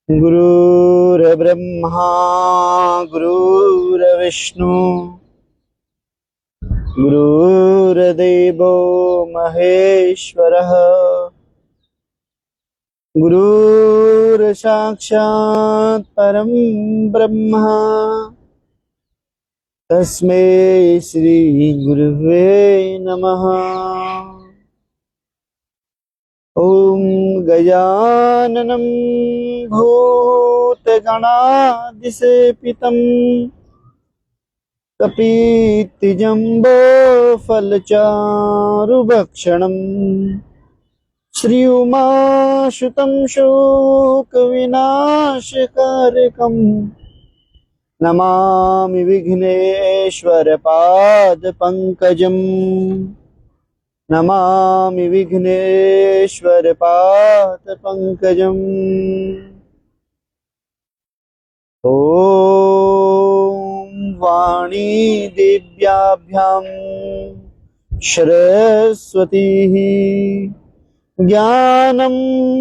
गुरुर्ब्रह्मा गुरुर्विष्णु गुरुर्देवो महेश्वरः गुरुर्साक्षात् परं ब्रह्म तस्मै श्री गुरुवे नमः। ओम गजाननं भूतगणादिसेवितं कपित्थजम्बो फलचारुभक्षणं श्रीउमासुतं शोकविनाशकारकं नमामि विघ्नेश्वरपादपङ्कजम् नमामि विघ्नेश्वरपादपङ्कजम्। ॐ वाणी दिव्याभ्यां सरस्वतीः ज्ञानं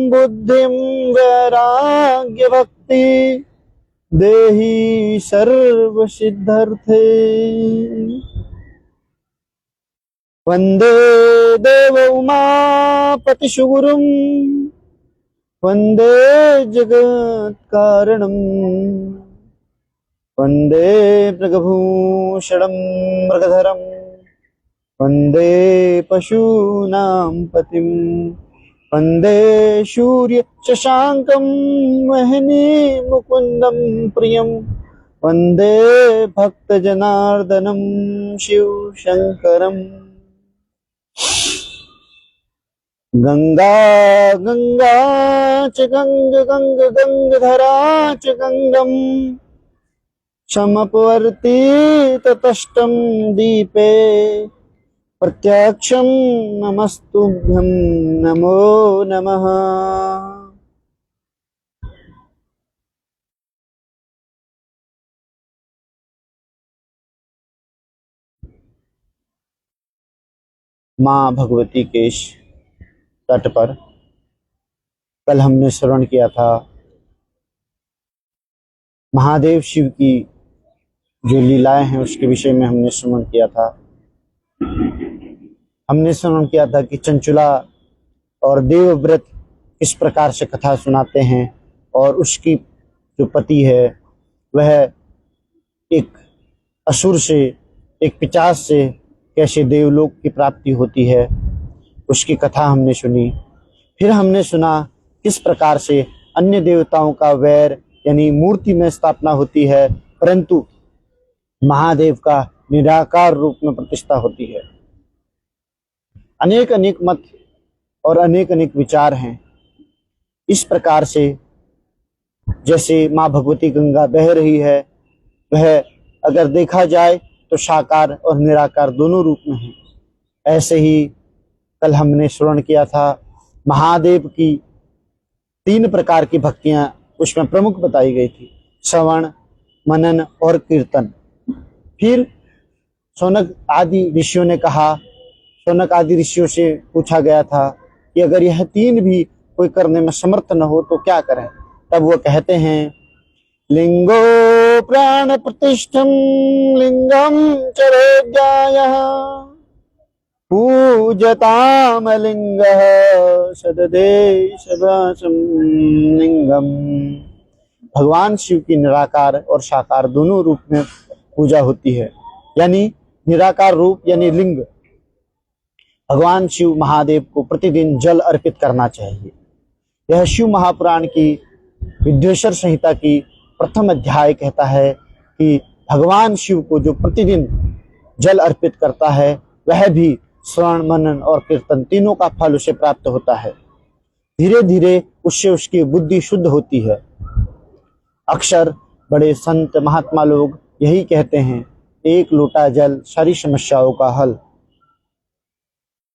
बुद्धिं वैराग्यभक्ति देहि सर्वसिद्धर्थे। वंदे देव उमापति सुगुरुं वंदे जगत्कारणं वंदे मृगभूषणं मृगधरं वंदे पशूनां पतिं वंदे सूर्य शशांकं वह्नि मुकुंदं प्रियं वंदे भक्तजनार्दनं शिव शंकरम्। गंगा गंगा च गंगधरा च गंगम समपवर्ती ततष्टं दीपे प्रत्यक्षं नमस्तुभ्यं नमो नमः। माँ भगवती के तट पर कल हमने श्रवण किया था महादेव शिव की जो लीलाएं हैं उसके विषय में हमने श्रवण किया था। हमने श्रवण किया था कि चंचुला और देवव्रत किस प्रकार से कथा सुनाते हैं और उसकी जो पति है वह एक असुर से, एक पिशाच से कैसे देवलोक की प्राप्ति होती है, उसकी कथा हमने सुनी। फिर हमने सुना किस प्रकार से अन्य देवताओं का वैर यानी मूर्ति में स्थापना होती है, परंतु महादेव का निराकार रूप में प्रतिष्ठा होती है। अनेक अनेक मत और अनेक अनेक विचार हैं। इस प्रकार से जैसे माँ भगवती गंगा बह रही है, वह अगर देखा जाए तो साकार और निराकार दोनों रूप में है। ऐसे ही कल हमने श्रवण किया था महादेव की 3 प्रकार की भक्तियां उसमें प्रमुख बताई गई थी, श्रवण, मनन और कीर्तन। फिर शौनक आदि ऋषियों ने कहा, शौनक आदि ऋषियों से पूछा गया था कि अगर यह 3 भी कोई करने में समर्थ न हो तो क्या करें। तब वो कहते हैं, लिंगो प्राण प्रतिष्ठम लिंगम चरोज्यायः पूजताम लिंगः सददेशवासं लिंगम। भगवान शिव की निराकार और साकार दोनों रूप में पूजा होती है। यानी निराकार रूप यानी लिंग, भगवान शिव महादेव को प्रतिदिन जल अर्पित करना चाहिए। यह शिव महापुराण की विद्वेश्वर संहिता की प्रथम अध्याय कहता है कि भगवान शिव को जो प्रतिदिन जल अर्पित करता है वह भी श्रवण, मनन और कीर्तन तीनों का फल उसे प्राप्त होता है। धीरे धीरे उससे उसकी बुद्धि शुद्ध होती है। अक्सर बड़े संत महात्मा लोग यही कहते हैं, एक लोटा जल सारी समस्याओं का हल।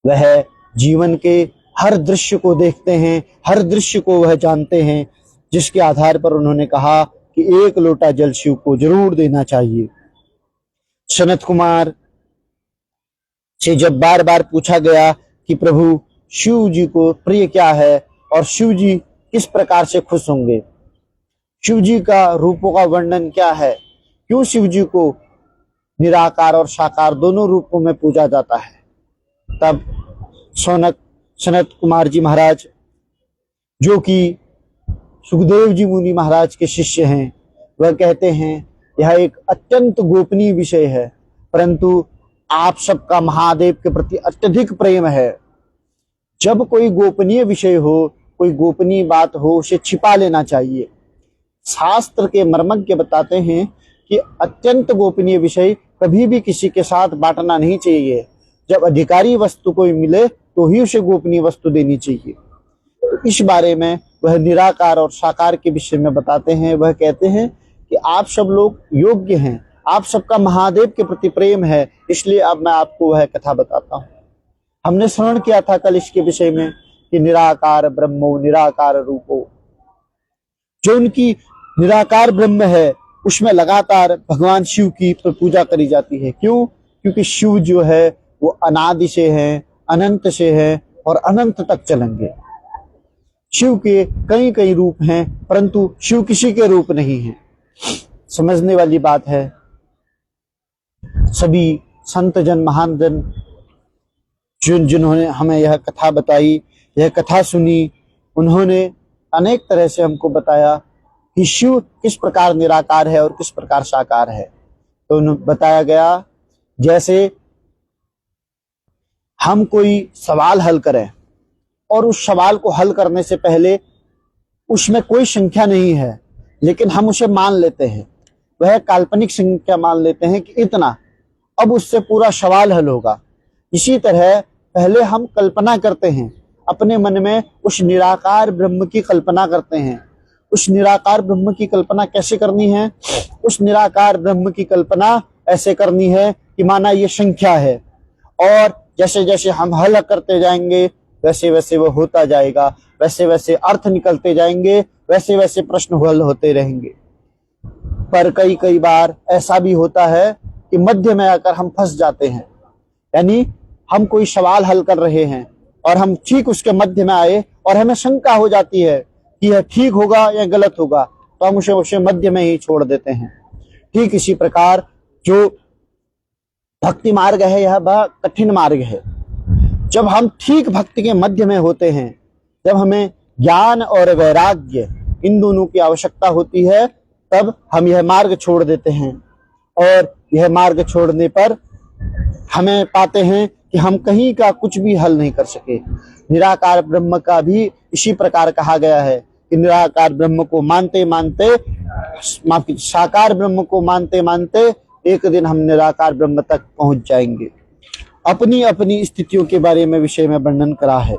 वह जीवन के हर दृश्य को देखते हैं, हर दृश्य को वह जानते हैं, जिसके आधार पर उन्होंने कहा कि एक लोटा जल शिव को जरूर देना चाहिए। सनत कुमार से जब बार बार पूछा गया कि प्रभु शिव जी को प्रिय क्या है और शिव जी किस प्रकार से खुश होंगे, शिव जी का रूपों का वर्णन क्या है, क्यों शिव जी को निराकार और साकार दोनों रूपों में पूजा जाता है। तब सनत कुमार जी महाराज, जो कि सुखदेव जी मुनि महाराज के शिष्य हैं, वह कहते हैं यह एक अत्यंत गोपनीय विषय है, परंतु आप सबका महादेव के प्रति अत्यधिक प्रेम है। जब कोई गोपनीय विषय हो, कोई गोपनीय बात हो, उसे छिपा लेना चाहिए। शास्त्र के मर्मज्ञ बताते हैं कि अत्यंत गोपनीय विषय कभी भी किसी के साथ बांटना नहीं चाहिए। जब अधिकारी वस्तु कोई मिले तो ही उसे गोपनीय वस्तु देनी चाहिए। तो इस बारे में वह निराकार और साकार के विषय में बताते हैं। वह कहते हैं कि आप सब लोग योग्य हैं, आप सबका महादेव के प्रति प्रेम है, इसलिए अब मैं आपको वह कथा बताता हूँ। हमने श्रवण किया था कल इसके विषय में कि निराकार ब्रह्मो निराकार रूपो, जो उनकी निराकार ब्रह्म है उसमें लगातार भगवान शिव की पूजा करी जाती है। क्यों? क्योंकि शिव जो है वो अनादि से है, अनंत से है और अनंत तक चलेंगे। शिव के कई कई रूप हैं, परंतु शिव किसी के रूप नहीं है। समझने वाली बात है। सभी संत जन, महान जन जिन्होंने हमें यह कथा बताई, यह कथा सुनी, उन्होंने अनेक तरह से हमको बताया कि शिव किस प्रकार निराकार है और किस प्रकार साकार है। तो उन्हें बताया गया, जैसे हम कोई सवाल हल करें और उस सवाल को हल करने से पहले उसमें कोई संख्या नहीं है, लेकिन हम उसे मान लेते हैं, वह काल्पनिक संख्या मान लेते हैं कि इतना, अब उससे पूरा सवाल हल होगा। इसी तरह पहले हम कल्पना करते हैं, अपने मन में उस निराकार ब्रह्म की कल्पना करते हैं। उस निराकार ब्रह्म की कल्पना कैसे करनी है? उस निराकार ब्रह्म की कल्पना ऐसे करनी है कि माना ये संख्या है, और जैसे जैसे हम हल करते जाएंगे वैसे वैसे वो होता जाएगा, वैसे वैसे अर्थ निकलते जाएंगे, वैसे वैसे प्रश्न हल होते रहेंगे। पर कई कई बार ऐसा भी होता है कि मध्य में आकर हम फंस जाते हैं, यानी हम कोई सवाल हल कर रहे हैं और हम ठीक उसके मध्य में आए और हमें शंका हो जाती है कि यह ठीक होगा या गलत होगा, तो हम उसे मध्य में ही छोड़ देते हैं। ठीक इसी प्रकार जो भक्ति मार्ग है, यह बहुत कठिन मार्ग है। जब हम ठीक भक्ति के मध्य में होते हैं, जब हमें ज्ञान और वैराग्य इन दोनों की आवश्यकता होती है, तब हम यह मार्ग छोड़ देते हैं। और यह मार्ग छोड़ने पर हमें पाते हैं कि हम कहीं का कुछ भी हल नहीं कर सके। निराकार ब्रह्म का भी इसी प्रकार कहा गया है कि निराकार ब्रह्म को मानते मानते, साकार ब्रह्म को मानते मानते एक दिन हम निराकार ब्रह्म तक पहुंच जाएंगे। अपनी अपनी स्थितियों के बारे में विषय में वर्णन करा है।